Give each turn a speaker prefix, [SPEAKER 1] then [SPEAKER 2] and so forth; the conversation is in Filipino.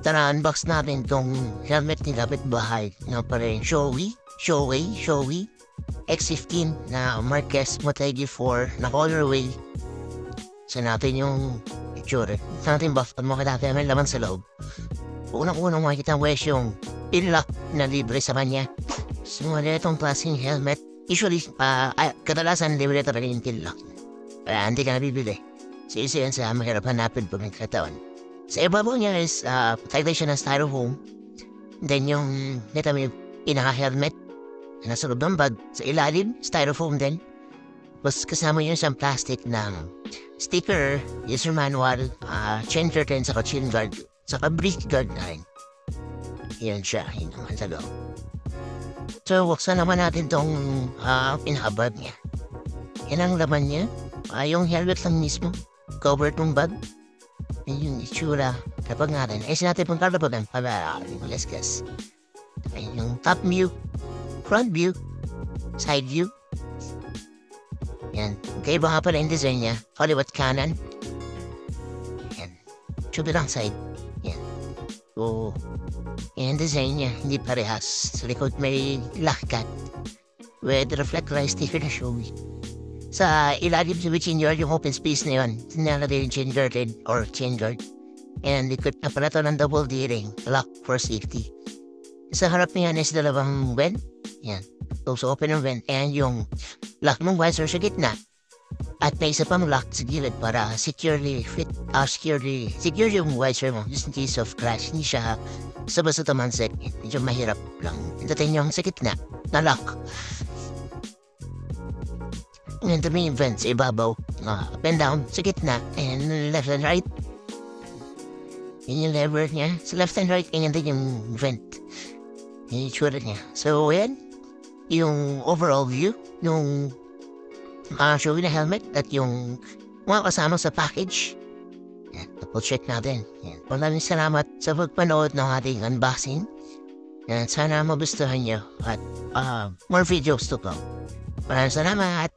[SPEAKER 1] Tara, unbox natin tong helmet ni kapitbahay na pa rin Shoei X15 na Marquez Motegi 4 na colorway. Sa natin yung itsura. Sa natin buff at makita natin may laman sa loob. Unang-unang makikita mo yung pinlock na libre sa kanya. So, itong klaseng helmet. Usually, kadalasan libre talaga yung pinlock. Kaya hindi ka nabibili. So, isa yan sa mahirap hanapin pag nagkataon. Sa ibabaw niya is taglay siya ng styrofoam. Then yung neta may pinaka-helmet na nasa loob ng bag. Sa ilalim, styrofoam din. Tapos kasama yun isang plastic na sticker, user manual, chain curtain, saka chin guard, saka breath guard na rin. Yan siya, yun naman sa loob. So, buksan naman natin tong pinaka-bag niya. Yan ang laman niya. Yung helmet lang mismo. Cover tong bag. Yung itsura kapag nga rin. Ayusin natin pong kalabagan para let's guess. Ayun yung top view, front view, side view. Yan. Kaiba nga pala yung design niya. Kaliwat kanan. Yan. Kabilang side. Yan. So, yan design niya. Hindi parehas. Sa likod may lakkat with reflectorized sticker na Shoei. Sa ilalim sa chain guard, yung open space na yun, sinalagay yung chain curtain or chain guard. And likod na pala ito ng double D-ring, lock for safety. Sa harap niya is dalawang vent. Yan. So open yung vent. And yung lock ng visor sa gitna. At may isa pang lock sa gilid para securely secure yung visor mo just in case of crash. Hindi siya basta tamanset. Medyo mahirap lang. Hintatin yung sa gitna na lock. And the main vents, ibabaw, up and down, sa gitna, and left and right. Yun yung lever niya. Sa left and right, ganyan din yung vent. Yun yung tsura niya. So, yan. Yung overall view, yung Shoei na helmet, at yung mga kasama sa package. Yan, double check natin. Yan. Maraming salamat sa pagpanood ng ating unboxing. Yan, sana magustuhan nyo at more videos to come. Maraming salamat!